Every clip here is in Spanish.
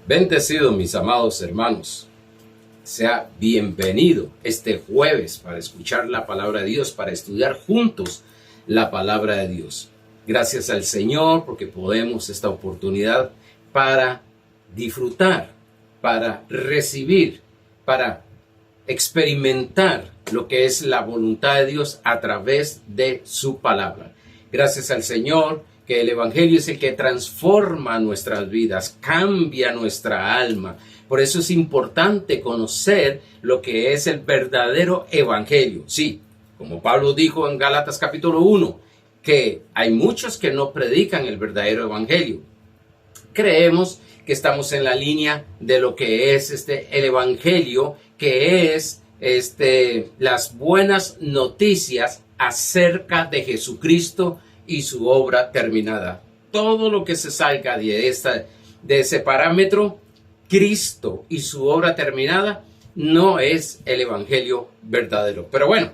Bendecido, mis amados hermanos. Sea bienvenido este jueves para escuchar la palabra de Dios, para estudiar juntos la palabra de Dios. Gracias al Señor porque podemos esta oportunidad para disfrutar, para recibir, para experimentar lo que es la voluntad de Dios a través de su palabra. Gracias al Señor que el Evangelio es el que transforma nuestras vidas, cambia nuestra alma. Por eso es importante conocer lo que es el verdadero Evangelio. Sí, como Pablo dijo en Gálatas capítulo 1, que hay muchos que no predican el verdadero Evangelio. Creemos que estamos en la línea de lo que es el Evangelio, que es las buenas noticias acerca de Jesucristo y su obra terminada. Todo lo que se salga de ese parámetro, Cristo y su obra terminada, no es el Evangelio verdadero. Pero bueno,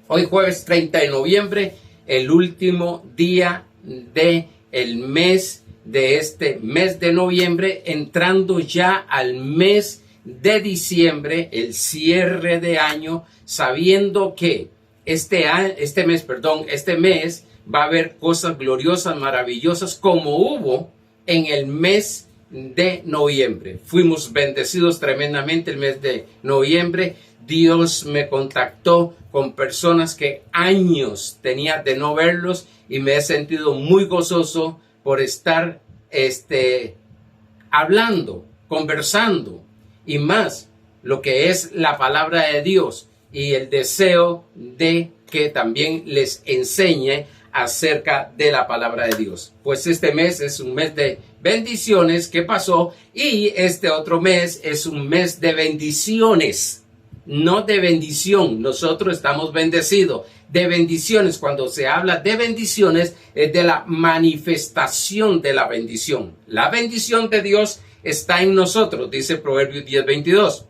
hoy jueves 30 de noviembre, el último día del mes de este mes de noviembre, entrando ya al mes de diciembre, el cierre de año, sabiendo que este mes va a haber cosas gloriosas, maravillosas, como hubo en el mes de noviembre. Fuimos bendecidos tremendamente el mes de noviembre. Dios me contactó con personas que años tenía de no verlos y me he sentido muy gozoso por estar hablando, conversando y más lo que es la palabra de Dios y el deseo de que también les enseñe acerca de la palabra de Dios. Pues este mes es un mes de bendiciones que pasó y este otro mes es un mes de bendiciones, no de bendición. Nosotros estamos bendecidos de bendiciones. Cuando se habla de bendiciones es de la manifestación de la bendición. La bendición de Dios está en nosotros, dice Proverbios 10:22.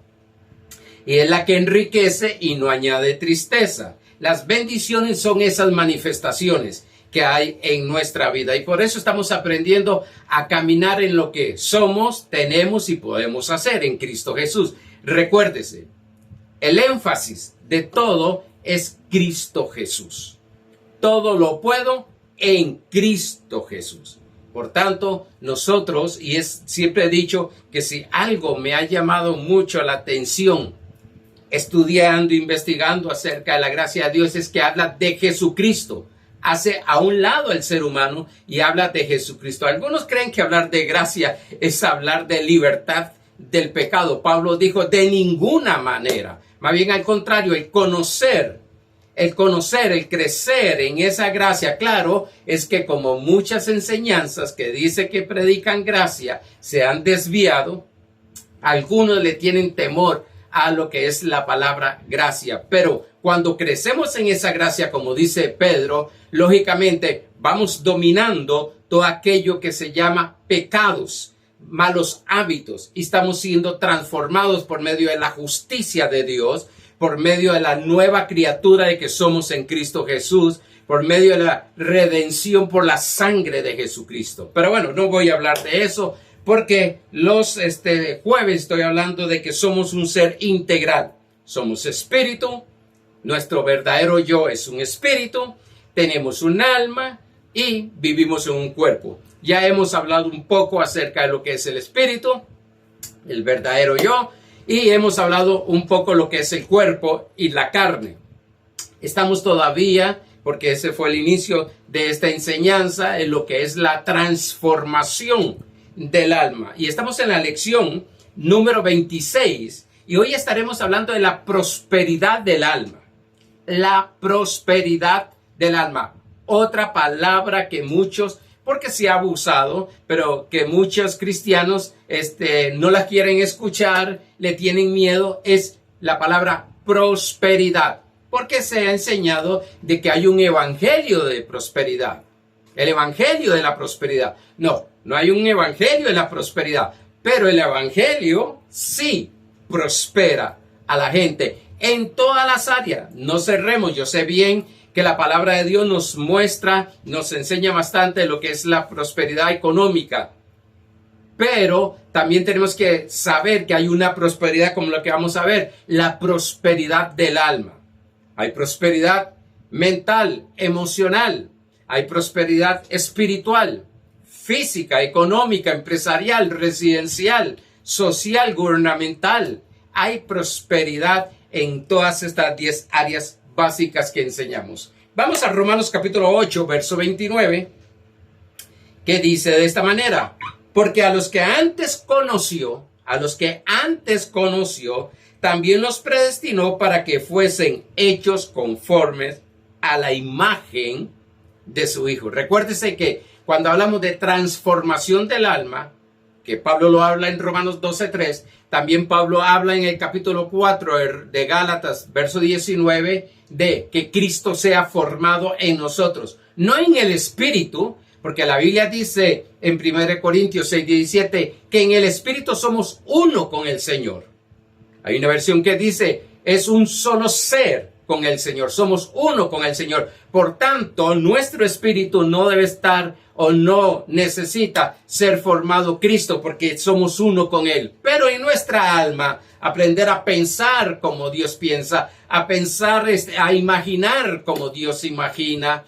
Y es la que enriquece y no añade tristeza. Las bendiciones son esas manifestaciones que hay en nuestra vida. Y por eso estamos aprendiendo a caminar en lo que somos, tenemos y podemos hacer en Cristo Jesús. Recuérdese, el énfasis de todo es Cristo Jesús. Todo lo puedo en Cristo Jesús. Por tanto, nosotros, siempre he dicho que si algo me ha llamado mucho la atención, estudiando, investigando acerca de la gracia de Dios, es que habla de Jesucristo. Hace a un lado el ser humano y habla de Jesucristo. Algunos creen que hablar de gracia es hablar de libertad del pecado. Pablo dijo, de ninguna manera. Más bien al contrario, el conocer, el crecer en esa gracia. Claro, es que como muchas enseñanzas que dice que predican gracia se han desviado, algunos le tienen temor a lo que es la palabra gracia. Pero cuando crecemos en esa gracia, como dice Pedro, lógicamente vamos dominando todo aquello que se llama pecados, malos hábitos, y estamos siendo transformados por medio de la justicia de Dios, por medio de la nueva criatura de que somos en Cristo Jesús, por medio de la redención por la sangre de Jesucristo. Pero bueno, no voy a hablar de eso, porque los jueves estoy hablando de que somos un ser integral. Somos espíritu, nuestro verdadero yo es un espíritu, tenemos un alma y vivimos en un cuerpo. Ya hemos hablado un poco acerca de lo que es el espíritu, el verdadero yo, y hemos hablado un poco lo que es el cuerpo y la carne. Estamos todavía, porque ese fue el inicio de esta enseñanza, en lo que es la transformación del alma. Y estamos en la lección número 26 y hoy estaremos hablando de la prosperidad del alma. La prosperidad del alma. Otra palabra que muchos, porque se ha abusado, pero que muchos cristianos no la quieren escuchar, le tienen miedo, es la palabra prosperidad. Porque se ha enseñado de que hay un evangelio de prosperidad. El evangelio de la prosperidad. No hay un evangelio de la prosperidad, pero el evangelio sí prospera a la gente en todas las áreas. No cerremos, yo sé bien que la palabra de Dios nos muestra, nos enseña bastante lo que es la prosperidad económica, pero también tenemos que saber que hay una prosperidad como lo que vamos a ver, la prosperidad del alma. Hay prosperidad mental, emocional, hay prosperidad espiritual, física, económica, empresarial, residencial, social, gubernamental. Hay prosperidad en todas estas 10 áreas básicas que enseñamos. Vamos a Romanos capítulo 8, verso 29, que dice de esta manera: porque a los que antes conoció, también los predestinó para que fuesen hechos conformes a la imagen de su Hijo. Recuérdese que cuando hablamos de transformación del alma, que Pablo lo habla en Romanos 12:3, también Pablo habla en el capítulo 4 de Gálatas, verso 19, de que Cristo sea formado en nosotros, no en el espíritu, porque la Biblia dice en 1 Corintios 6:17 que en el espíritu somos uno con el Señor. Hay una versión que dice es un solo ser con el Señor, somos uno con el Señor. Por tanto, nuestro espíritu no debe estar o no necesita ser formado Cristo porque somos uno con Él. Pero en nuestra alma, aprender a pensar como Dios piensa, a pensar, a imaginar como Dios imagina,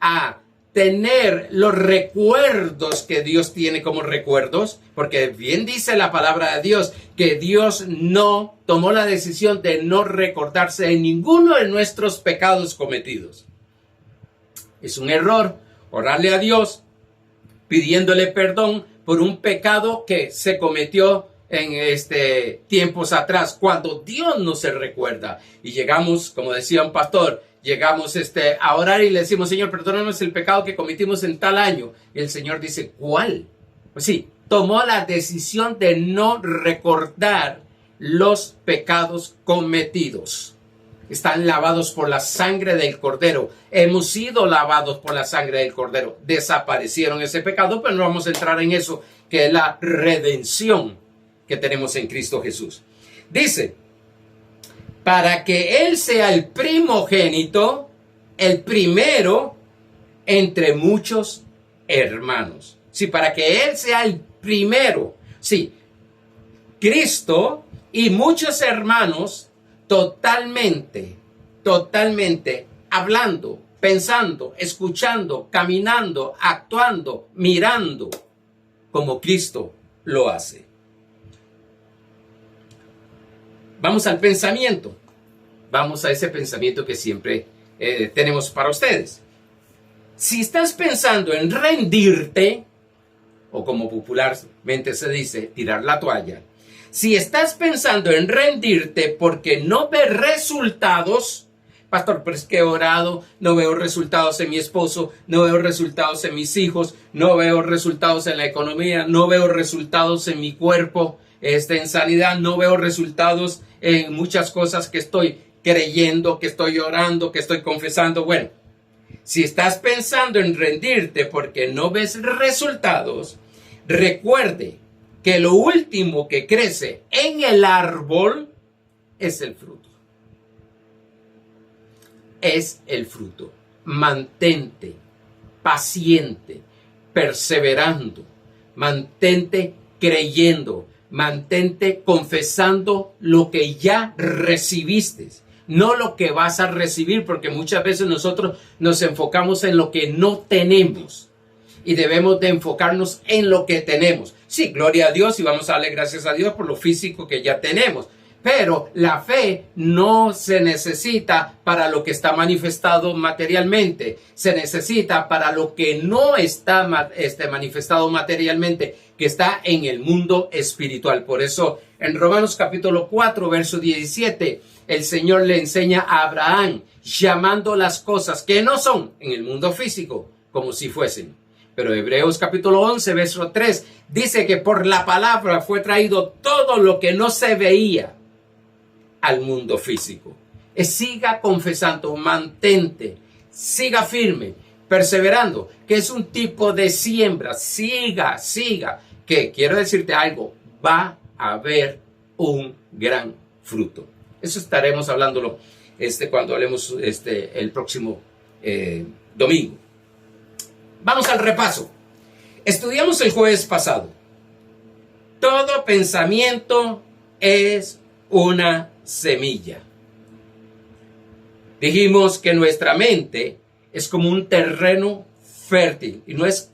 a tener los recuerdos que Dios tiene como recuerdos, porque bien dice la palabra de Dios que Dios no tomó la decisión de no recordarse de ninguno de nuestros pecados cometidos. Es un error orarle a Dios pidiéndole perdón por un pecado que se cometió en tiempos atrás, cuando Dios no se recuerda. Y llegamos, como decía un pastor, llegamos a orar y le decimos: Señor, perdónanos el pecado que cometimos en tal año. Y el Señor dice: ¿cuál? Pues sí, tomó la decisión de no recordar los pecados cometidos. Están lavados por la sangre del Cordero. Hemos sido lavados por la sangre del Cordero. Desaparecieron ese pecado, pero no vamos a entrar en eso, que es la redención que tenemos en Cristo Jesús. Dice: para que Él sea el primogénito, el primero entre muchos hermanos. Sí, para que Él sea el primero. Sí, Cristo y muchos hermanos totalmente hablando, pensando, escuchando, caminando, actuando, mirando, como Cristo lo hace. Vamos al pensamiento. Vamos a ese pensamiento que siempre tenemos para ustedes. Si estás pensando en rendirte, o como popularmente se dice, tirar la toalla. Si estás pensando en rendirte porque no ves resultados, pastor, pero es que he orado, no veo resultados en mi esposo, no veo resultados en mis hijos, no veo resultados en la economía, no veo resultados en mi cuerpo, en sanidad, no veo resultados en muchas cosas que estoy creyendo, que estoy orando, que estoy confesando. Bueno, si estás pensando en rendirte porque no ves resultados, recuerde que lo último que crece en el árbol es el fruto. Es el fruto. Mantente paciente, perseverando, mantente creyendo, mantente confesando lo que ya recibiste, no lo que vas a recibir, porque muchas veces nosotros nos enfocamos en lo que no tenemos y debemos de enfocarnos en lo que tenemos. Sí, gloria a Dios y vamos a darle gracias a Dios por lo físico que ya tenemos, pero la fe no se necesita para lo que está manifestado materialmente, se necesita para lo que no está manifestado materialmente, que está en el mundo espiritual. Por eso en Romanos capítulo 4, verso 17, el Señor le enseña a Abraham, llamando las cosas que no son en el mundo físico como si fuesen. Pero Hebreos capítulo 11, verso 3, dice que por la palabra fue traído todo lo que no se veía al mundo físico. Siga confesando, mantente, siga firme, perseverando, que es un tipo de siembra. Siga, que quiero decirte algo, va a haber un gran fruto. Eso estaremos hablándolo cuando hablemos el próximo domingo. Vamos al repaso. Estudiamos el jueves pasado Todo pensamiento es una semilla. Dijimos que nuestra mente es como un terreno fértil y no es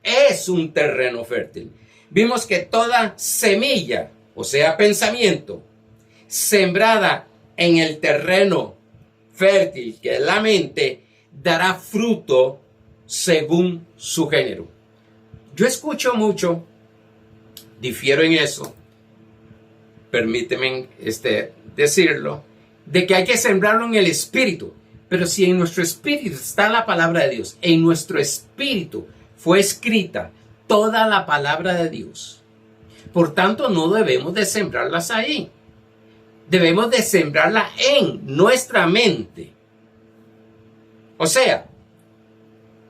es un terreno fértil. Vimos que toda semilla, o sea, pensamiento, sembrada en el terreno fértil, que es la mente, dará fruto según su género. Yo escucho mucho, difiero en eso, permíteme decirlo, de que hay que sembrarlo en el espíritu. Pero si en nuestro espíritu está la palabra de Dios, en nuestro espíritu fue escrita toda la palabra de Dios, por tanto no debemos de sembrarlas ahí. Debemos de sembrarla en nuestra mente. O sea,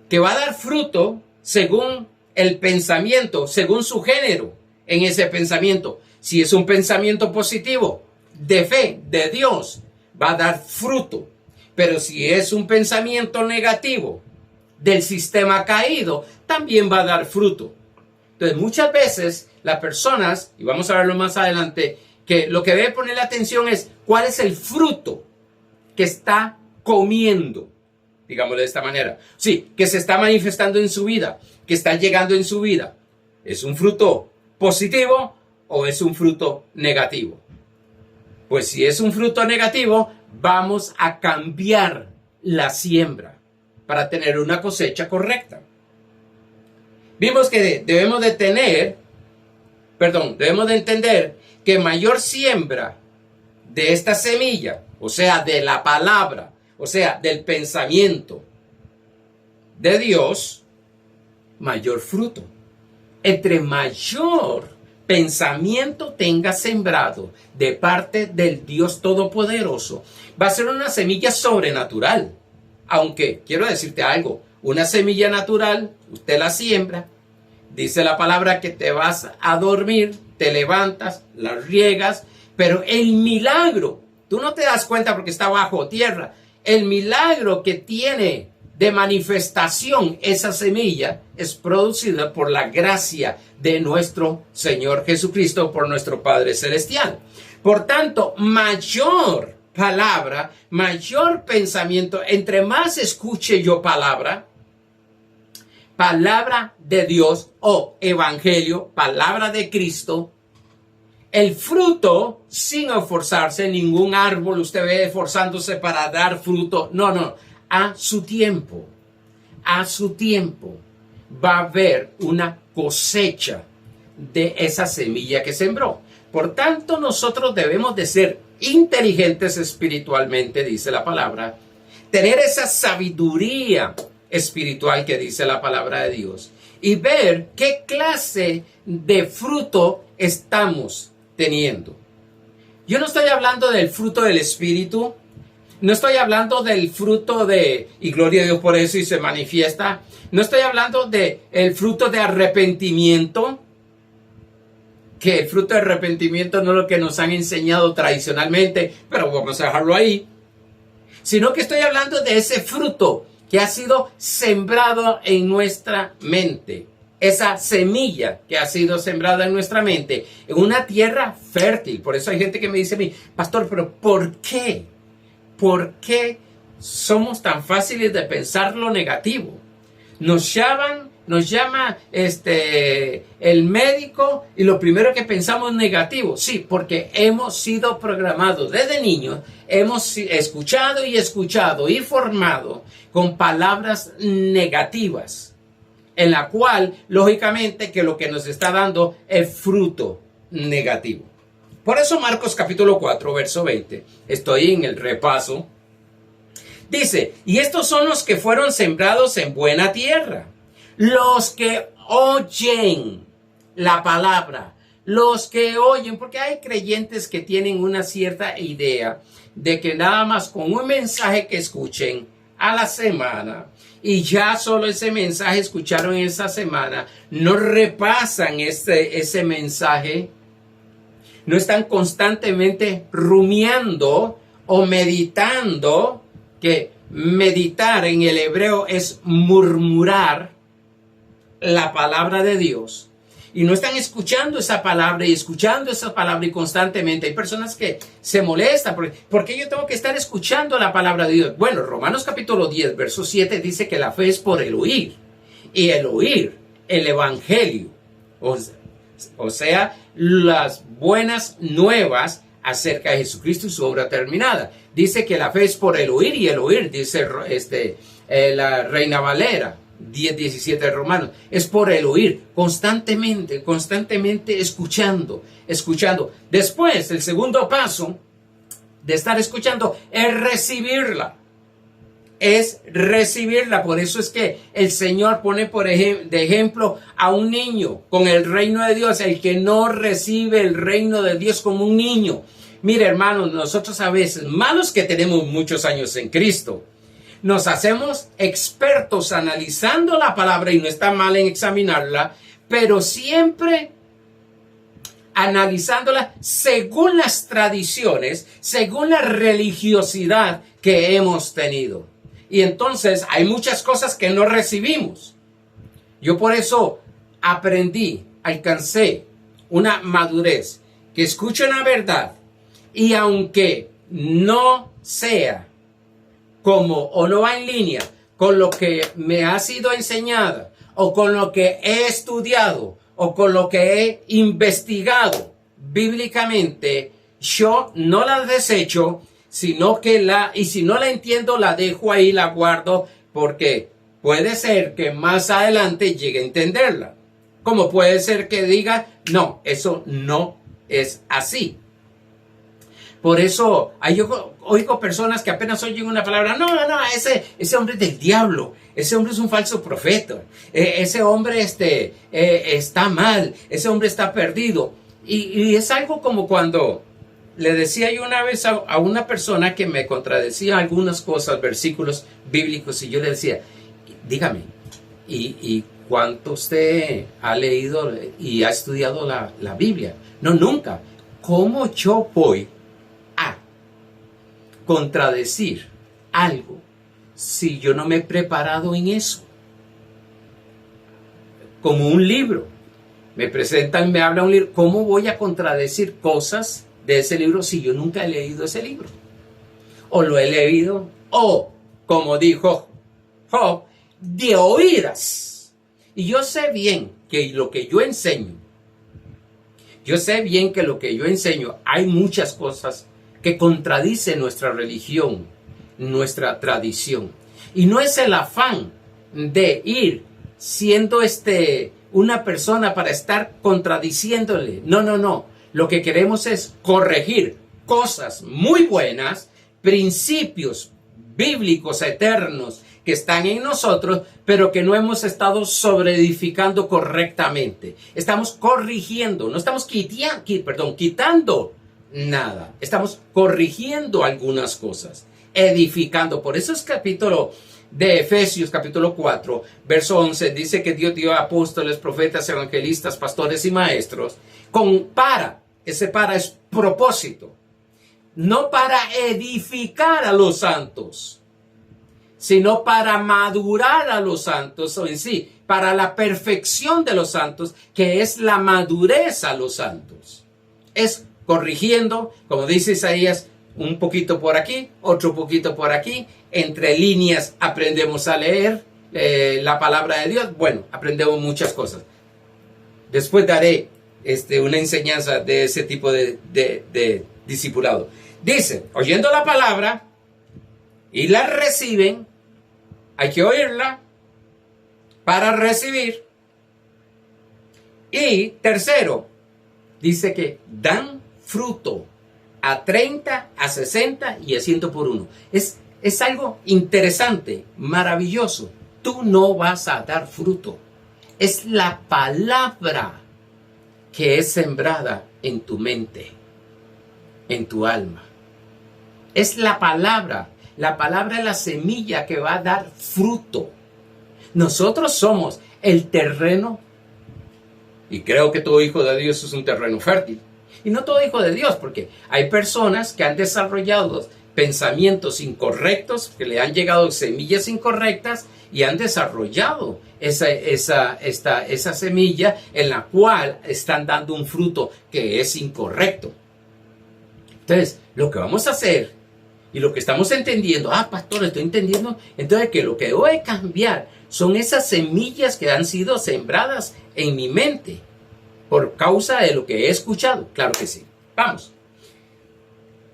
que va a dar fruto según el pensamiento, según su género en ese pensamiento. Si es un pensamiento positivo, de fe, de Dios, va a dar fruto. Pero si es un pensamiento negativo, del sistema caído, también va a dar fruto. Entonces, muchas veces las personas, y vamos a verlo más adelante, que lo que debe poner atención es cuál es el fruto que está comiendo, digámoslo de esta manera. Sí, que se está manifestando en su vida, que está llegando en su vida. ¿Es un fruto positivo o es un fruto negativo? Pues si es un fruto negativo, vamos a cambiar la siembra para tener una cosecha correcta. Vimos que debemos de entender que mayor siembra de esta semilla, o sea, de la palabra, o sea, del pensamiento de Dios, mayor fruto. Entre mayor pensamiento tenga sembrado de parte del Dios Todopoderoso, va a ser una semilla sobrenatural. Aunque, quiero decirte algo, una semilla natural, usted la siembra, dice la palabra que te vas a dormir, te levantas, la riegas, pero el milagro, tú no te das cuenta porque está bajo tierra, el milagro que tiene de manifestación esa semilla es producida por la gracia de nuestro Señor Jesucristo, por nuestro Padre Celestial. Por tanto, mayor palabra, mayor pensamiento, entre más escuche yo palabra de Dios o evangelio, palabra de Cristo, el fruto, sin esforzarse, ningún árbol usted ve esforzándose para dar fruto, no, a su tiempo va a haber una cosecha de esa semilla que sembró. Por tanto, nosotros debemos de ser inteligentes espiritualmente, dice la palabra, tener esa sabiduría espiritual que dice la palabra de Dios y ver qué clase de fruto estamos teniendo. Yo no estoy hablando del fruto del espíritu, no estoy hablando del fruto y gloria a Dios por eso y se manifiesta, no estoy hablando del fruto de arrepentimiento, que el fruto de arrepentimiento no es lo que nos han enseñado tradicionalmente, pero vamos a dejarlo ahí, sino que estoy hablando de ese fruto que ha sido sembrado en nuestra mente, esa semilla que ha sido sembrada en nuestra mente, en una tierra fértil. Por eso hay gente que me dice a mí, pastor, pero ¿por qué? ¿Por qué somos tan fáciles de pensar lo negativo? Nos llama el médico y lo primero que pensamos es negativo. Sí, porque hemos sido programados desde niños, hemos escuchado y formado con palabras negativas, en la cual, lógicamente, que lo que nos está dando es fruto negativo. Por eso Marcos capítulo 4, verso 20, estoy en el repaso, dice, y estos son los que fueron sembrados en buena tierra, los que oyen la palabra, los que oyen, porque hay creyentes que tienen una cierta idea de que nada más con un mensaje que escuchen a la semana y ya solo ese mensaje escucharon esa semana, no repasan ese mensaje, no están constantemente rumiando o meditando, que meditar en el hebreo es murmurar la palabra de Dios y no están escuchando esa palabra y constantemente. Hay personas que se molestan. ¿Por qué yo tengo que estar escuchando la palabra de Dios? Bueno, Romanos capítulo 10, verso 7 dice que la fe es por el oír. Y el oír, el evangelio. O sea, las buenas nuevas acerca de Jesucristo y su obra terminada. Dice que la fe es por el oír y el oír, dice la Reina Valera 10:17 de Romanos, es por el oír, constantemente escuchando. Después, el segundo paso de estar escuchando es recibirla. Por eso es que el Señor pone de ejemplo a un niño con el reino de Dios. El que no recibe el reino de Dios como un niño. Mire, hermanos, nosotros a veces, malos que tenemos muchos años en Cristo, nos hacemos expertos analizando la palabra, y no está mal en examinarla, pero siempre analizándola según las tradiciones, según la religiosidad que hemos tenido. Y entonces hay muchas cosas que no recibimos. Yo por eso alcancé una madurez, que escucho una verdad, y aunque no sea como o no va en línea con lo que me ha sido enseñada, o con lo que he estudiado, o con lo que he investigado bíblicamente, yo no la desecho, sino que si no la entiendo, la dejo ahí, la guardo, porque puede ser que más adelante llegue a entenderla. Como puede ser que diga, no, eso no es así. Por eso oigo personas que apenas oyen una palabra, no, ese hombre es del diablo, ese hombre es un falso profeta, ese hombre está mal, ese hombre está perdido. Y es algo como cuando le decía yo una vez a una persona que me contradecía algunas cosas, versículos bíblicos, y yo le decía, dígame, ¿y cuánto usted ha leído y ha estudiado la Biblia? No, nunca. ¿Cómo yo voy a contradecir algo si yo no me he preparado en eso? Como un libro. Me presentan, me habla un libro. ¿Cómo voy a contradecir cosas de ese libro si yo nunca he leído ese libro? O lo he leído, o como dijo Job, de oídas. Y yo sé bien que lo que yo enseño, hay muchas cosas que contradicen nuestra religión, nuestra tradición. Y no es el afán de ir siendo una persona para estar contradiciéndole. No. Lo que queremos es corregir cosas muy buenas, principios bíblicos eternos que están en nosotros, pero que no hemos estado sobreedificando correctamente. Estamos corrigiendo, no estamos quitando nada. Estamos corrigiendo algunas cosas, edificando. Por eso es capítulo de Efesios, capítulo 4, verso 11, dice que Dios dio a apóstoles, profetas, evangelistas, pastores y maestros, ese para es propósito, no para edificar a los santos, sino para madurar a los santos, o en sí, para la perfección de los santos, que es la madurez a los santos. Es corrigiendo, como dice Isaías, un poquito por aquí, otro poquito por aquí, entre líneas aprendemos a leer la palabra de Dios. Bueno, aprendemos muchas cosas. Después daré una enseñanza de ese tipo de discipulado. Dice, oyendo la palabra y la reciben, hay que oírla para recibir. Y tercero, dice que dan fruto a 30, a 60 y a 100 por uno. Es algo interesante, maravilloso. Tú no vas a dar fruto. Es la palabra que es sembrada en tu mente, en tu alma. Es la palabra. La palabra es la semilla que va a dar fruto. Nosotros somos el terreno, y creo que todo hijo de Dios es un terreno fértil. Y no todo hijo de Dios, porque hay personas que han desarrollado pensamientos incorrectos, que le han llegado semillas incorrectas y han desarrollado esa semilla en la cual están dando un fruto que es incorrecto. Entonces, lo que vamos a hacer y lo que estamos entendiendo, pastor, estoy entendiendo, entonces que lo que debo de cambiar son esas semillas que han sido sembradas en mi mente por causa de lo que he escuchado. Claro que sí. Vamos.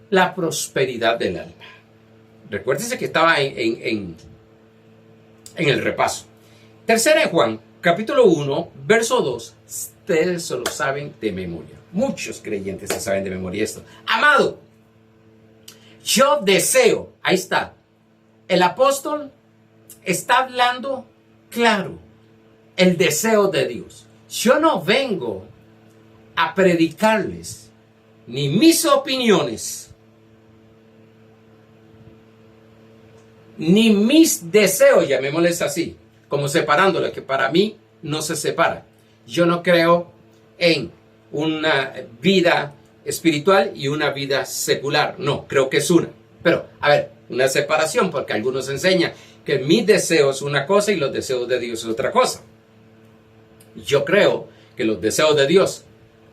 La prosperidad del alma. Recuérdense que estaba en el repaso. Tercera de Juan, capítulo 1, verso 2. Ustedes se lo saben de memoria. Muchos creyentes se saben de memoria esto. Amado, yo deseo, ahí está. El apóstol está hablando claro. El deseo de Dios. Yo no vengo a predicarles ni mis opiniones, ni mis deseos, llamémosles así, como separándoles, que para mí no se separa. Yo no creo en una vida espiritual y una vida secular. No, creo que es una. Pero, a ver, una separación, porque algunos enseñan que mis deseos es una cosa y los deseos de Dios es otra cosa. Yo creo que los deseos de Dios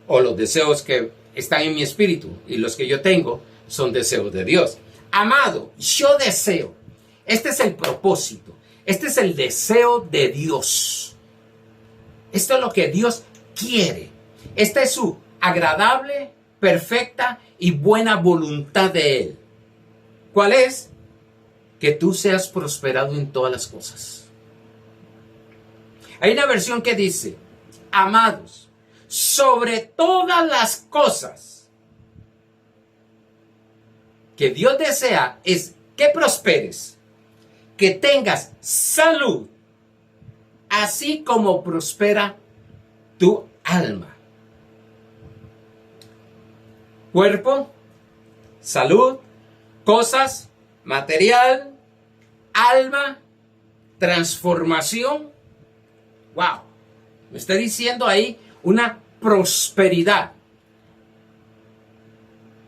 o los deseos que están en mi espíritu y los que yo tengo son deseos de Dios. Amado, yo deseo. Este es el propósito. Este es el deseo de Dios. Esto es lo que Dios quiere. Esta es su agradable, perfecta y buena voluntad de Él. ¿Cuál es? Que tú seas prosperado en todas las cosas. Hay una versión que dice, amados, sobre todas las cosas que Dios desea es que prosperes, que tengas salud, así como prospera tu alma. Cuerpo, salud, cosas, material, alma, transformación. Wow, me está diciendo ahí una prosperidad.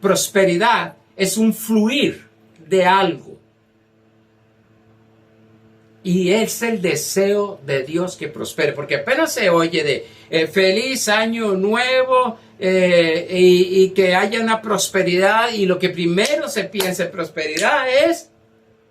Prosperidad es un fluir de algo. Y es el deseo de Dios que prospere, porque apenas se oye de feliz año nuevo y que haya una prosperidad, y lo que primero se piensa en prosperidad es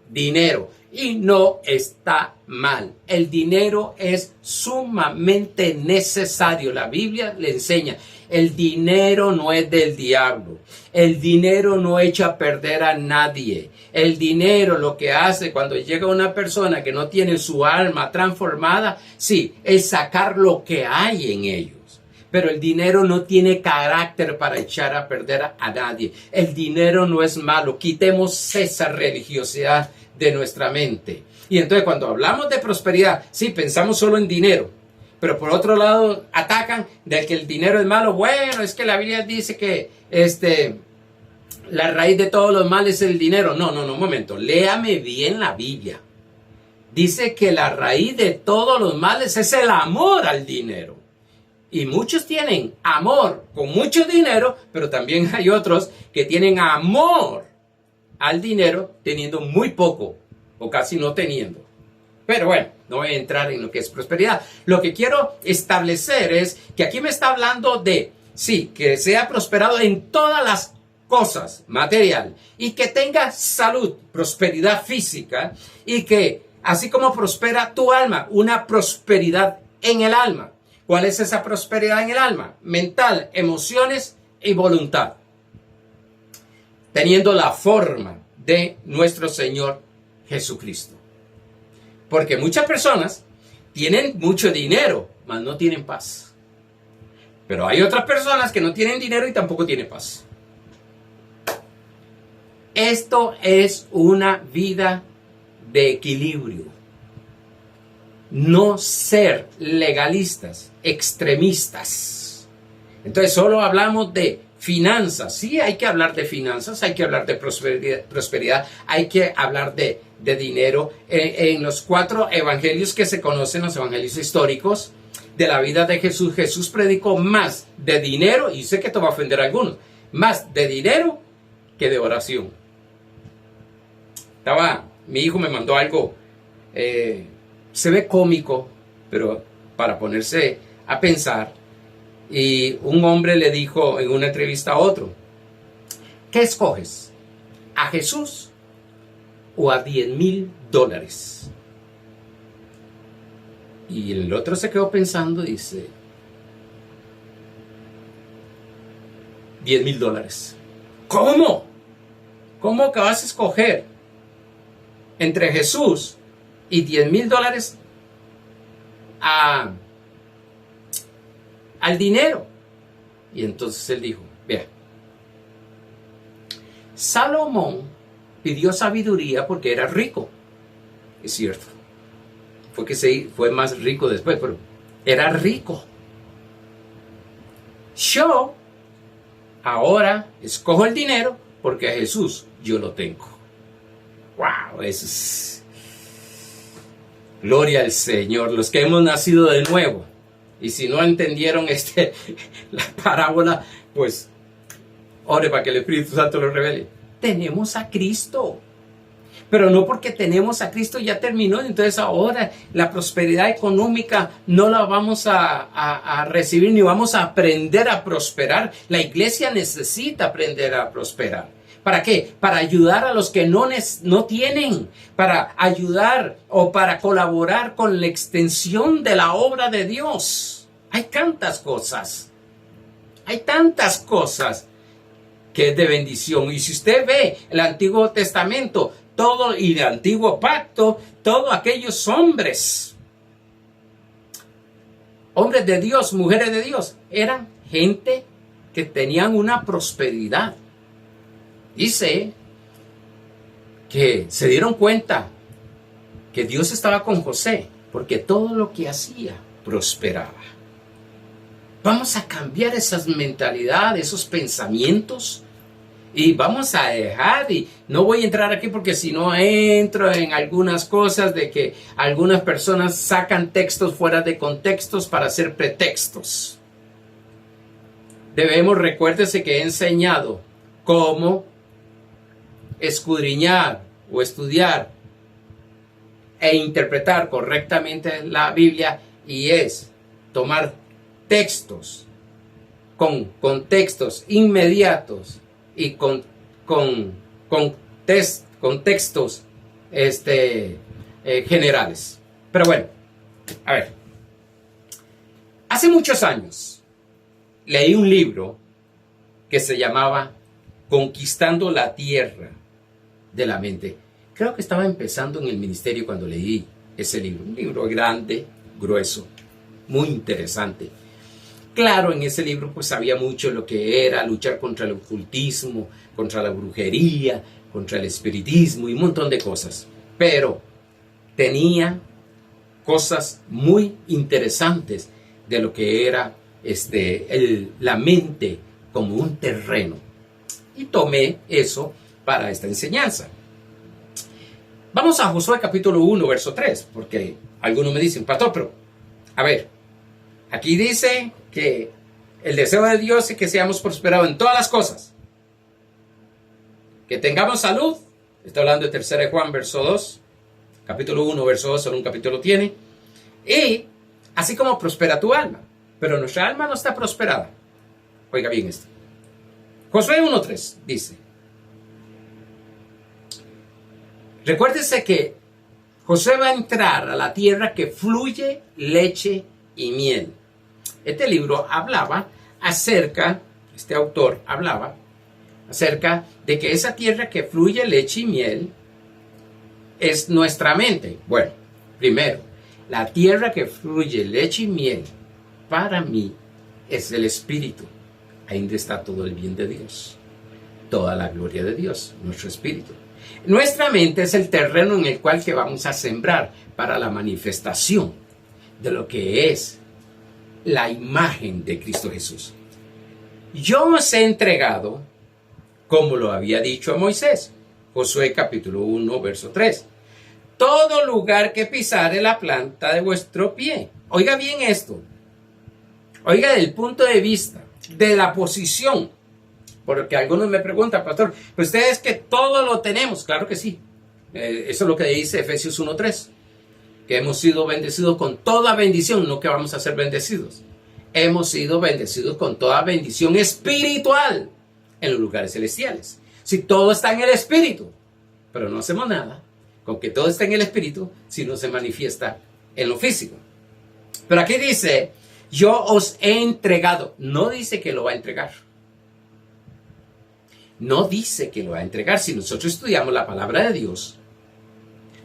dinero. Y no está mal. El dinero es sumamente necesario. La Biblia le enseña, el dinero no es del diablo. El dinero no echa a perder a nadie. El dinero lo que hace cuando llega una persona que no tiene su alma transformada, sí, es sacar lo que hay en ellos. Pero el dinero no tiene carácter para echar a perder a nadie. El dinero no es malo. Quitemos esa religiosidad de nuestra mente. Y entonces cuando hablamos de prosperidad, sí, pensamos solo en dinero. Pero por otro lado atacan de que el dinero es malo. Bueno, es que la Biblia dice que la raíz de todos los males es el dinero. No, un momento. Léame bien la Biblia. Dice que la raíz de todos los males es el amor al dinero. Y muchos tienen amor con mucho dinero, pero también hay otros que tienen amor al dinero teniendo muy poco o casi no teniendo. Pero bueno, no voy a entrar en lo que es prosperidad. Lo que quiero establecer es que aquí me está hablando de, sí, que sea prosperado en todas las cosas, material, y que tenga salud, prosperidad física, y que así como prospera tu alma, una prosperidad en el alma. ¿Cuál es esa prosperidad en el alma? Mental, emociones y voluntad. Teniendo la forma de nuestro Señor Jesucristo. Porque muchas personas tienen mucho dinero, mas no tienen paz. Pero hay otras personas que no tienen dinero y tampoco tienen paz. Esto es una vida de equilibrio. No ser legalistas, extremistas. Entonces solo hablamos de finanzas. Sí, hay que hablar de finanzas, hay que hablar de prosperidad, hay que hablar de dinero. En los 4 evangelios que se conocen, los evangelios históricos de la vida de Jesús, Jesús predicó más de dinero, y sé que esto va a ofender a algunos, más de dinero que de oración. Mi hijo me mandó algo, se ve cómico, pero para ponerse a pensar. Y un hombre le dijo en una entrevista a otro, ¿qué escoges? ¿A Jesús o a $10,000? Y el otro se quedó pensando y dice, $10,000. ¿Cómo? ¿Cómo que vas a escoger entre Jesús y $10,000 al dinero? Y entonces él dijo, vea, Salomón pidió sabiduría porque era rico. Es cierto. Fue más rico después, pero era rico. Yo ahora escojo el dinero porque a Jesús yo lo tengo. ¡Wow! Eso es... Gloria al Señor. Los que hemos nacido de nuevo. Y si no entendieron la parábola, pues ore para que el Espíritu Santo lo revele. Tenemos a Cristo. Pero no porque tenemos a Cristo ya terminó. Entonces ahora la prosperidad económica no la vamos a recibir ni vamos a aprender a prosperar. La iglesia necesita aprender a prosperar. ¿Para qué? Para ayudar a los que no tienen. Para ayudar o para colaborar con la extensión de la obra de Dios. Hay tantas cosas. Hay tantas cosas que es de bendición. Y si usted ve el Antiguo Testamento, todo y el Antiguo Pacto, todos aquellos hombres de Dios, mujeres de Dios, eran gente que tenían una prosperidad. Dice que se dieron cuenta que Dios estaba con José, porque todo lo que hacía prosperaba. Vamos a cambiar esas mentalidades, esos pensamientos. Y vamos a dejar, y no voy a entrar aquí porque si no entro en algunas cosas de que algunas personas sacan textos fuera de contextos para hacer pretextos. Recuérdese que he enseñado cómo escudriñar o estudiar e interpretar correctamente la Biblia, y es tomar textos con contextos inmediatos y con textos generales. Pero bueno, a ver. Hace muchos años leí un libro que se llamaba Conquistando la Tierra de la Mente. Creo que estaba empezando en el ministerio cuando leí ese libro. Un libro grande, grueso, muy interesante. Claro, en ese libro pues sabía mucho lo que era luchar contra el ocultismo, contra la brujería, contra el espiritismo y un montón de cosas. Pero tenía cosas muy interesantes de lo que era la mente como un terreno. Y tomé eso para esta enseñanza. Vamos a Josué capítulo 1, verso 3, porque algunos me dicen, pastor, pero a ver, aquí dice que el deseo de Dios es que seamos prosperados en todas las cosas. Que tengamos salud. Estoy hablando de 3 de Juan, verso 2. Capítulo 1, verso 2, solo un capítulo tiene. Y así como prospera tu alma. Pero nuestra alma no está prosperada. Oiga bien esto. Josué 1:3 dice. Recuérdese que Josué va a entrar a la tierra que fluye leche y miel. Este libro hablaba acerca, este autor hablaba acerca de que esa tierra que fluye leche y miel es nuestra mente. Bueno, primero, la tierra que fluye leche y miel para mí es el espíritu. Ahí está todo el bien de Dios, toda la gloria de Dios, nuestro espíritu. Nuestra mente es el terreno en el cual que vamos a sembrar para la manifestación de lo que es la imagen de Cristo Jesús. Yo os he entregado, como lo había dicho a Moisés, Josué capítulo 1, verso 3, todo lugar que pisare la planta de vuestro pie. Oiga bien esto. Oiga del punto de vista de la posición. Porque algunos me preguntan, pastor, pues ustedes que todo lo tenemos. Claro que sí. Eso es lo que dice Efesios 1:3. que hemos sido bendecidos con toda bendición, no que vamos a ser bendecidos. Hemos sido bendecidos con toda bendición espiritual en los lugares celestiales. Si todo está en el espíritu, pero no hacemos nada con que todo está en el espíritu si no se manifiesta en lo físico. Pero aquí dice, yo os he entregado. No dice que lo va a entregar. No dice que lo va a entregar. Si nosotros estudiamos la palabra de Dios,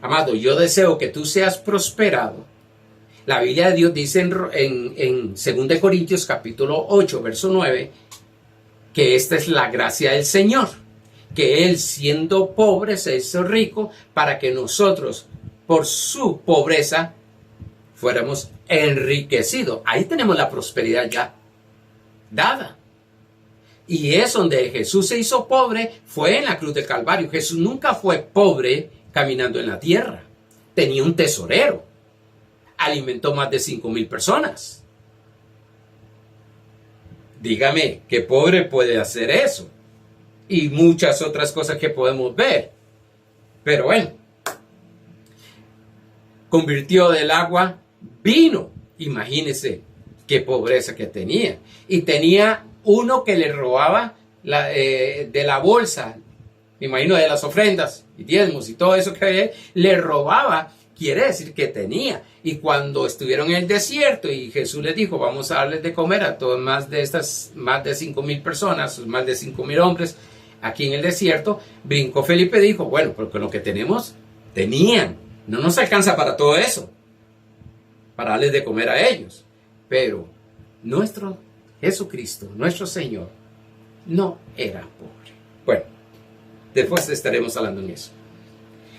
amado, yo deseo que tú seas prosperado. La Biblia de Dios dice en 2 Corintios capítulo 8, verso 9, que esta es la gracia del Señor, que Él siendo pobre se hizo rico para que nosotros por su pobreza fuéramos enriquecidos. Ahí tenemos la prosperidad ya dada. Y es donde Jesús se hizo pobre, fue en la cruz del Calvario. Jesús nunca fue pobre caminando en la tierra. Tenía un tesorero. Alimentó más de 5,000 personas. Dígame, ¿qué pobre puede hacer eso? Y muchas otras cosas que podemos ver. Pero bueno, convirtió del agua vino. Imagínense qué pobreza que tenía. Y tenía uno que le robaba de la bolsa, me imagino de las ofrendas y diezmos y todo eso que le robaba. Quiere decir que tenía. Y cuando estuvieron en el desierto y Jesús les dijo, vamos a darles de comer a todas más de 5,000 personas, más de 5,000 hombres aquí en el desierto, brincó Felipe y dijo, bueno, pero con lo que tenemos, tenían. No nos alcanza para todo eso, para darles de comer a ellos. Pero nuestro Jesucristo, nuestro Señor, no era pobre. Bueno, después estaremos hablando en eso.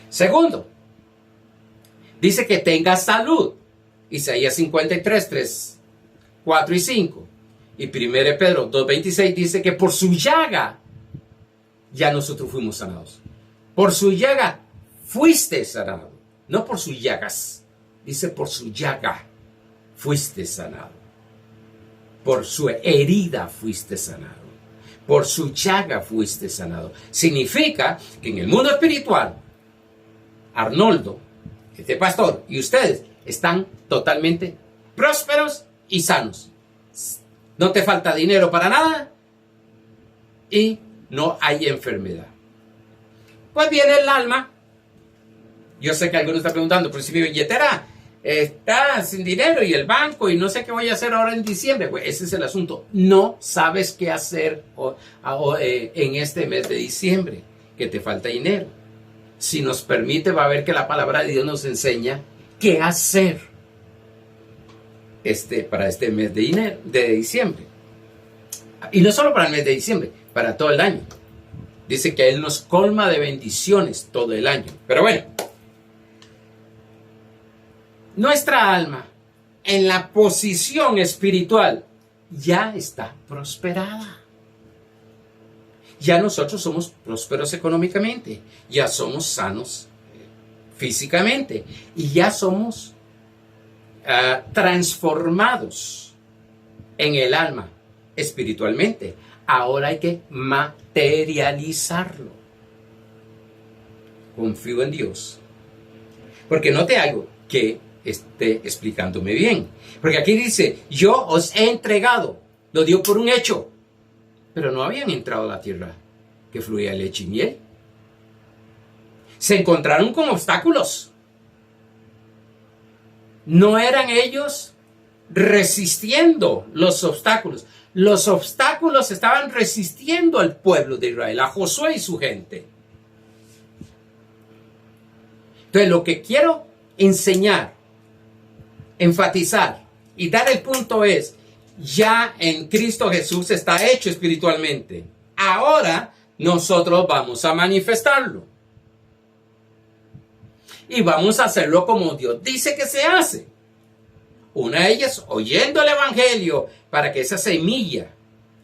Segundo, dice que tenga salud. Isaías 53, 3, 4 y 5. Y 1 Pedro 2:26 dice que por su llaga ya nosotros fuimos sanados. Por su llaga fuiste sanado. No por sus llagas. Dice por su llaga fuiste sanado. Por su herida fuiste sanado. Por su llaga fuiste sanado. Significa que en el mundo espiritual, Arnoldo, este pastor y ustedes están totalmente prósperos y sanos. No te falta dinero para nada y no hay enfermedad. Pues viene el alma. Yo sé que algunos están preguntando, pero si mi billetera está sin dinero y el banco y no sé qué voy a hacer ahora en diciembre. Pues ese es el asunto. No sabes qué hacer en este mes de diciembre, que te falta dinero. Si nos permite, va a ver que la palabra de Dios nos enseña qué hacer para este mes de diciembre. Y no solo para el mes de diciembre, para todo el año. Dice que Él nos colma de bendiciones todo el año. Pero bueno, nuestra alma en la posición espiritual ya está prosperada. Ya nosotros somos prósperos económicamente, ya somos sanos físicamente y ya somos transformados en el alma espiritualmente. Ahora hay que materializarlo. Confío en Dios. Porque note algo que esté explicándome bien. Porque aquí dice, yo os he entregado. Lo dio por un hecho. Pero no habían entrado a la tierra que fluía leche y miel. Se encontraron con obstáculos. No eran ellos resistiendo los obstáculos. Los obstáculos estaban resistiendo al pueblo de Israel, a Josué y su gente. Entonces, lo que quiero enseñar, enfatizar y dar el punto es, ya en Cristo Jesús está hecho espiritualmente. Ahora nosotros vamos a manifestarlo. Y vamos a hacerlo como Dios dice que se hace. Una de ellas, oyendo el Evangelio, para que esa semilla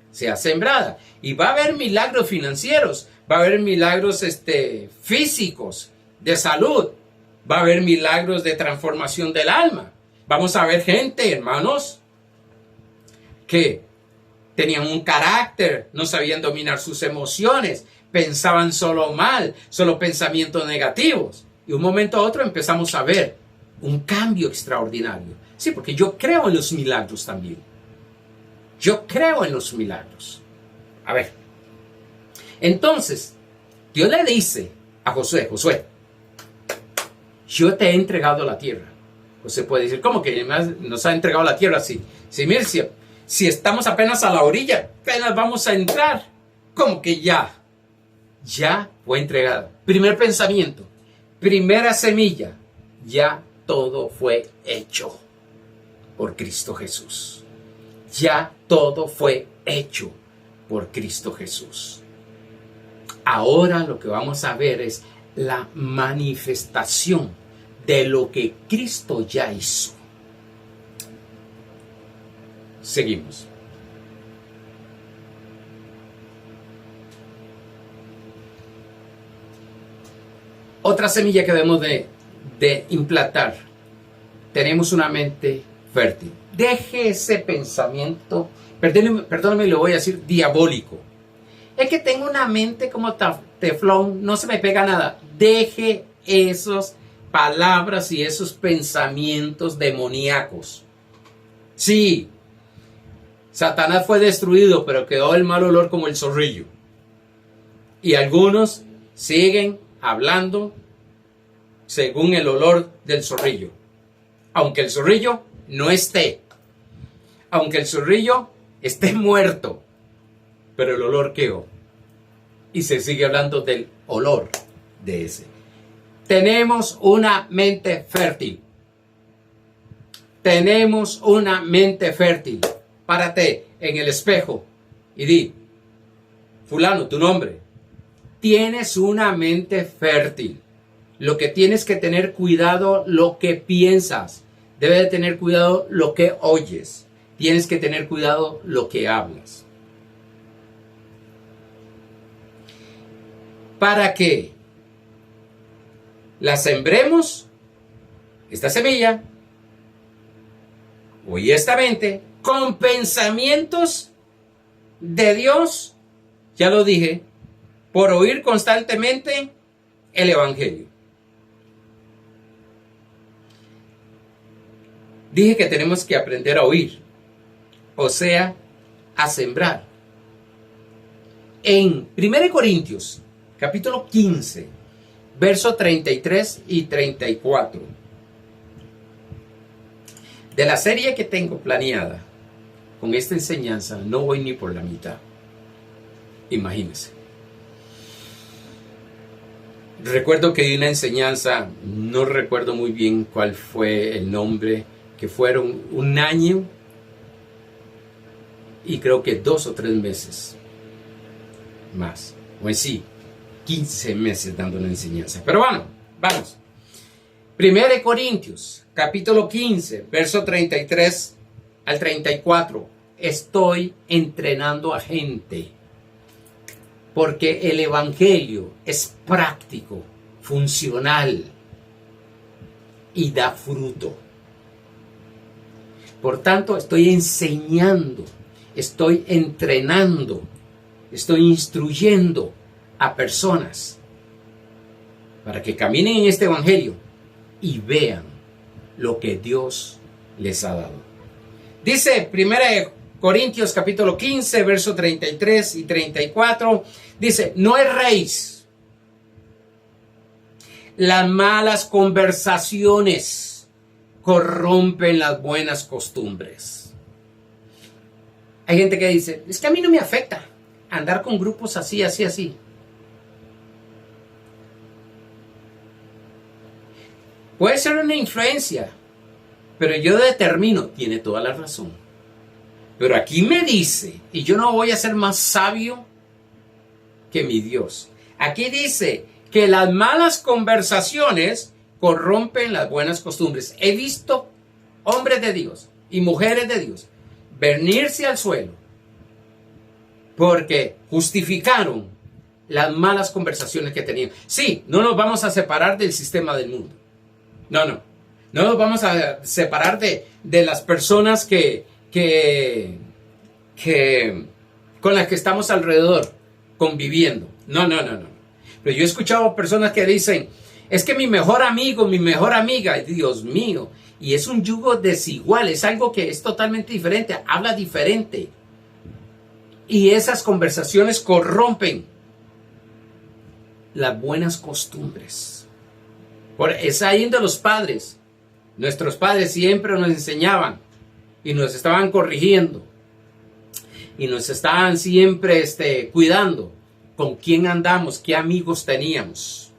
sea sembrada. Y va a haber milagros financieros, va a haber milagros físicos, de salud, va a haber milagros de transformación del alma. Vamos a ver gente, hermanos, que tenían un carácter, no sabían dominar sus emociones, pensaban solo mal, solo pensamientos negativos. Y un momento a otro empezamos a ver un cambio extraordinario. Sí, porque yo creo en los milagros también. Yo creo en los milagros. A ver. Entonces, Dios le dice a Josué, Josué, yo te he entregado la tierra. José puede decir, ¿cómo que nos ha entregado la tierra? Mire, si estamos apenas a la orilla, apenas vamos a entrar. ¿Cómo que ya fue entregada? Primer pensamiento, primera semilla, ya todo fue hecho por Cristo Jesús. Ya todo fue hecho por Cristo Jesús. Ahora lo que vamos a ver es la manifestación de lo que Cristo ya hizo. Seguimos. Otra semilla que debemos de implantar. Tenemos una mente fértil. Deje ese pensamiento, perdóneme, lo voy a decir, diabólico. Es que tengo una mente como teflón, no se me pega nada. Deje esas palabras y esos pensamientos demoníacos. Sí, Satanás fue destruido, pero quedó el mal olor como el zorrillo. Y algunos siguen hablando según el olor del zorrillo. Aunque el zorrillo no esté. Aunque el zorrillo esté muerto. Pero el olor quedó. Y se sigue hablando del olor de ese. Tenemos una mente fértil. Tenemos una mente fértil. Párate en el espejo y di, fulano, tu nombre. Tienes una mente fértil. Lo que tienes que tener cuidado, lo que piensas. Debes de tener cuidado lo que oyes. Tienes que tener cuidado lo que hablas. Para que la sembremos, esta semilla, o esta mente, con pensamientos de Dios, ya lo dije, por oír constantemente el Evangelio. Dije que tenemos que aprender a oír, o sea, a sembrar. En 1 Corintios, capítulo 15, versos 33 y 34. De la serie que tengo planeada, con esta enseñanza, no voy ni por la mitad. Imagínense. Recuerdo que di una enseñanza, no recuerdo muy bien cuál fue el nombre, que fueron un año y creo que 2 o 3 meses más. O en sí, 15 meses dando una enseñanza. Pero bueno, vamos. 1 Corintios, capítulo 15, verso 33 al 34. Estoy entrenando a gente. Porque el Evangelio es práctico, funcional y da fruto. Por tanto, estoy enseñando, estoy entrenando, estoy instruyendo a personas para que caminen en este Evangelio y vean lo que Dios les ha dado. Dice 1 Corintios capítulo 15, versos 33 y 34, dice, no erréis. Las malas conversaciones corrompen las buenas costumbres. Hay gente que dice, es que a mí no me afecta andar con grupos así, así, así. Puede ser una influencia, pero yo determino, tiene toda la razón. Pero aquí me dice, y yo no voy a ser más sabio que mi Dios. Aquí dice que las malas conversaciones corrompen las buenas costumbres. He visto hombres de Dios y mujeres de Dios venirse al suelo porque justificaron las malas conversaciones que tenían. Sí, no nos vamos a separar del sistema del mundo. No nos vamos a separar de las personas con las que estamos alrededor conviviendo. No. Pero yo he escuchado personas que dicen, Es que mi mejor amigo, mi mejor amiga, Dios mío. Y es un yugo desigual, es algo que es totalmente diferente, habla diferente. Y esas conversaciones corrompen las buenas costumbres. Es ahí donde los padres, nuestros padres siempre nos enseñaban y nos estaban corrigiendo y nos estaban siempre cuidando con quién andamos, qué amigos teníamos.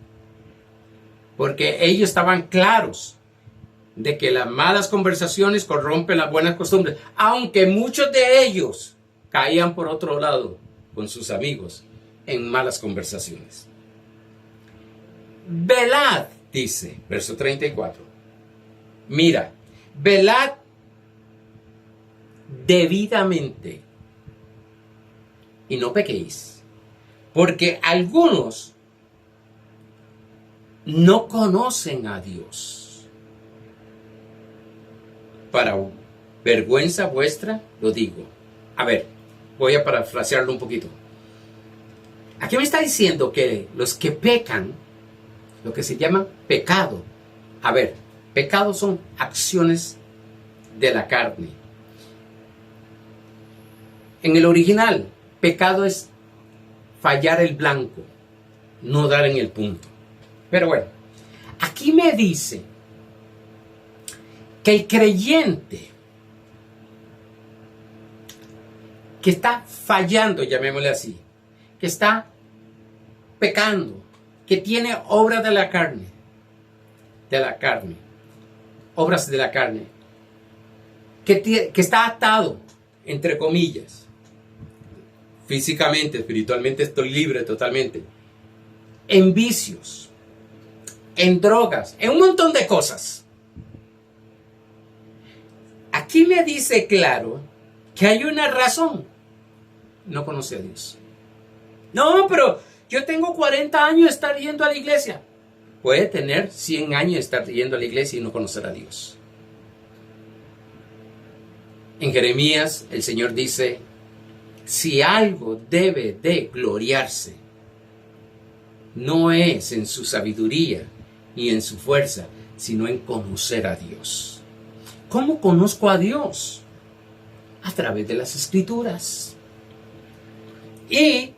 Porque ellos estaban claros de que las malas conversaciones corrompen las buenas costumbres, aunque muchos de ellos caían por otro lado con sus amigos en malas conversaciones. Velad, dice, verso 34. Mira, velad debidamente y no pequéis, porque algunos no conocen a Dios. Para vergüenza vuestra lo digo. A ver, voy a parafrasearlo un poquito. Aquí me está diciendo que los que pecan, lo que se llama pecado. A ver, pecado son acciones de la carne. En el original, pecado es fallar el blanco, no dar en el punto. Pero bueno, aquí me dice que el creyente que está fallando, llamémosle así, que está pecando, que tiene obras de la carne, obras de la carne, que está atado, entre comillas, físicamente, espiritualmente estoy libre totalmente, en vicios, en drogas, en un montón de cosas. Aquí me dice claro que hay una razón. No conoce a Dios. No, pero yo tengo 40 años de estar yendo a la iglesia. Puede tener 100 años de estar yendo a la iglesia y no conocer a Dios. En Jeremías el Señor dice, si algo debe de gloriarse, no es en su sabiduría ni en su fuerza, sino en conocer a Dios. ¿Cómo conozco a Dios? A través de las Escrituras. Y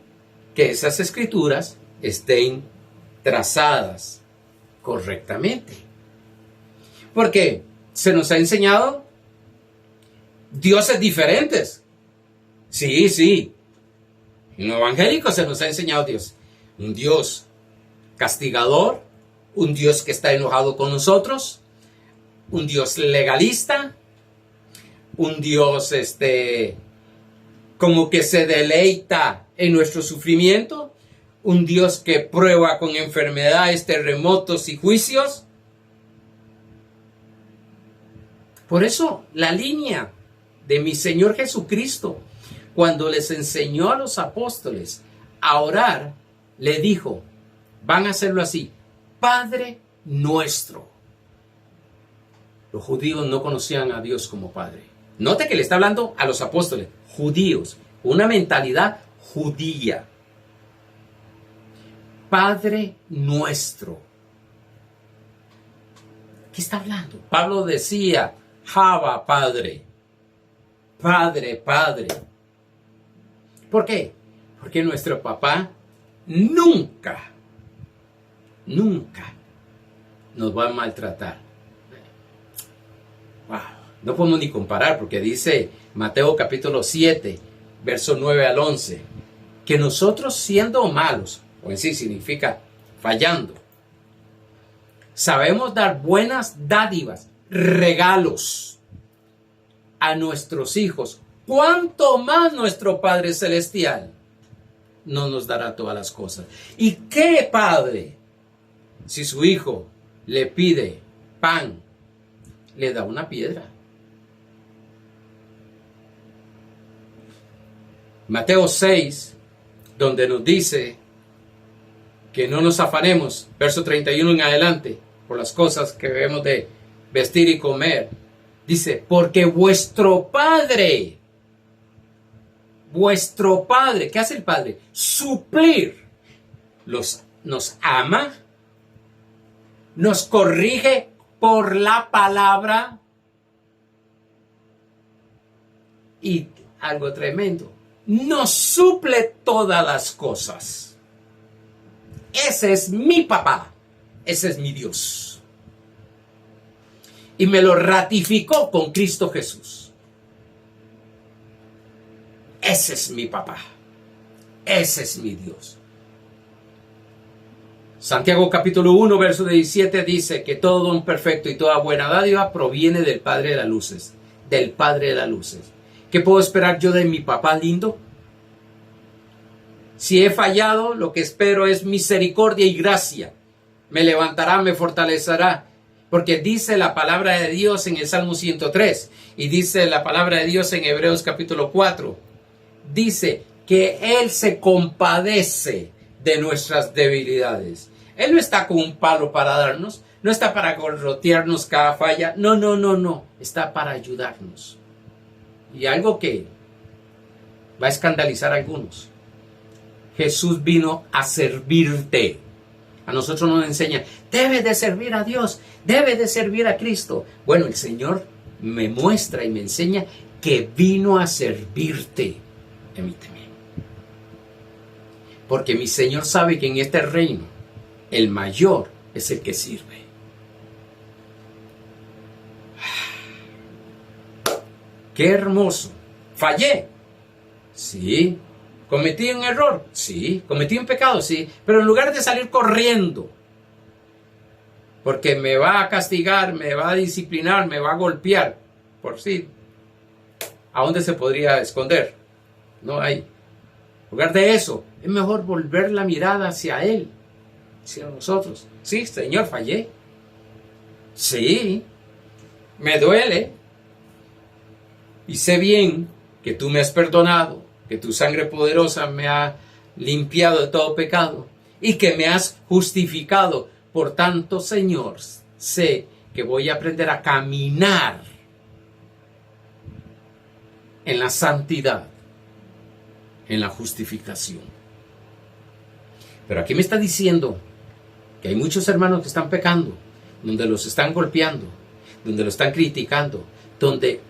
que esas Escrituras estén trazadas correctamente. Porque se nos ha enseñado dioses diferentes. Sí, sí. En lo evangélico se nos ha enseñado Dios. Un Dios castigador, un Dios que está enojado con nosotros, un Dios legalista, un Dios como que se deleita en nuestro sufrimiento, un Dios que prueba con enfermedades, terremotos y juicios. Por eso la línea de mi Señor Jesucristo, cuando les enseñó a los apóstoles a orar, le dijo, van a hacerlo así, Padre nuestro. Los judíos no conocían a Dios como Padre. Note que le está hablando a los apóstoles, judíos, una mentalidad judía. Padre nuestro. ¿Qué está hablando? Pablo decía, Java, Padre. Padre, Padre. ¿Por qué? Porque nuestro papá nunca nos va a maltratar. Wow. No podemos ni comparar porque dice Mateo capítulo 7, verso 9 al 11, que nosotros siendo malos, o en sí significa fallando, sabemos dar buenas dádivas, regalos a nuestros hijos, ¿cuánto más nuestro Padre Celestial no nos dará todas las cosas? ¿Y qué padre, si su hijo le pide pan, le da una piedra? Mateo 6, donde nos dice que no nos afanemos, verso 31 en adelante, por las cosas que debemos de vestir y comer, dice, porque vuestro Padre, ¿qué hace el Padre? Suplir, nos ama nos corrige por la palabra. Y algo tremendo, nos suple todas las cosas. Ese es mi papá, ese es mi Dios. Y me lo ratificó con Cristo Jesús. Ese es mi papá, ese es mi Dios. Santiago capítulo 1, verso 17 dice que todo don perfecto y toda buena dádiva proviene del Padre de las luces, del Padre de las luces. ¿Qué puedo esperar yo de mi papá lindo? Si he fallado, lo que espero es misericordia y gracia. Me levantará, me fortalecerá. Porque dice la palabra de Dios en el Salmo 103 y dice la palabra de Dios en Hebreos capítulo 4. Dice que Él se compadece de nuestras debilidades. Él no está con un palo para darnos, no está para gorrotearnos cada falla. No. Está para ayudarnos. Y algo que va a escandalizar a algunos. Jesús vino a servirte. A nosotros nos enseña, debe de servir a Dios, debe de servir a Cristo. Bueno, el Señor me muestra y me enseña que vino a servirte. Emíteme. Porque mi Señor sabe que en este reino, el mayor es el que sirve. ¡Qué hermoso! ¿Fallé? Sí. ¿Cometí un error? Sí. ¿Cometí un pecado? Sí. Pero en lugar de salir corriendo, porque me va a castigar, me va a disciplinar, me va a golpear, por sí, ¿a dónde se podría esconder? No hay. En lugar de eso, es mejor volver la mirada hacia Él, hacia nosotros. Sí, Señor, fallé. Sí. Me duele. Y sé bien que tú me has perdonado, que tu sangre poderosa me ha limpiado de todo pecado y que me has justificado. Por tanto, Señor, sé que voy a aprender a caminar en la santidad, en la justificación. Pero aquí me está diciendo que hay muchos hermanos que están pecando, donde los están golpeando, donde lo están criticando, donde...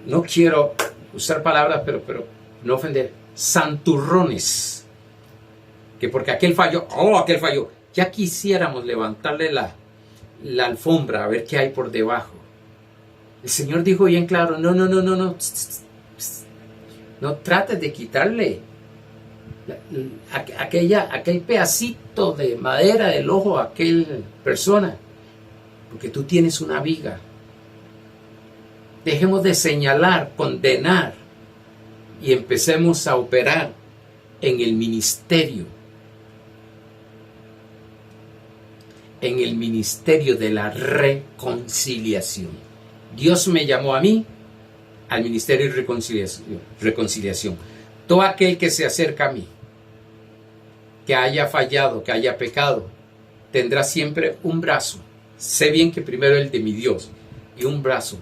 no quiero usar palabras, pero no ofender, santurrones, que porque aquel falló, ya quisiéramos levantarle la alfombra a ver qué hay por debajo. El Señor dijo bien claro, no trates de quitarle aquel pedacito de madera del ojo a aquella persona, porque tú tienes una viga. Dejemos de señalar, condenar y empecemos a operar en el ministerio. En el ministerio de la reconciliación. Dios me llamó a mí al ministerio de reconciliación. Todo aquel que se acerca a mí, que haya fallado, que haya pecado, tendrá siempre un brazo. Sé bien que primero el de mi Dios y un brazo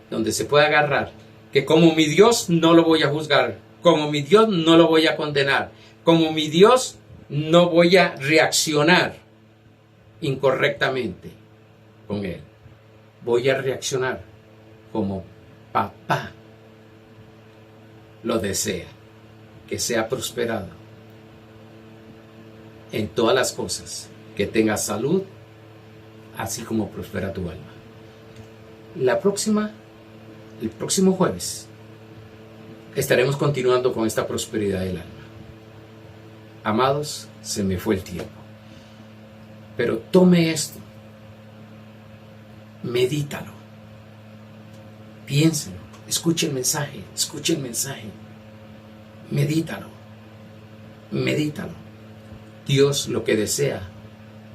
donde se puede agarrar, que como mi Dios no lo voy a juzgar, como mi Dios no lo voy a condenar, como mi Dios no voy a reaccionar incorrectamente con Él. Voy a reaccionar como papá lo desea, que sea prosperado en todas las cosas, que tenga salud, así como prospera tu alma. El próximo jueves estaremos continuando con esta prosperidad del alma. Amados, se me fue el tiempo. Pero tome esto, medítalo, piénselo, escuche el mensaje, medítalo. Dios lo que desea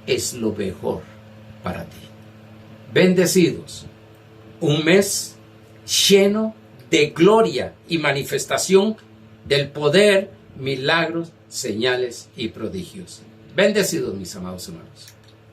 es lo mejor para ti. Bendecidos, un mes lleno de gloria y manifestación del poder, milagros, señales y prodigios. Bendecidos, mis amados hermanos.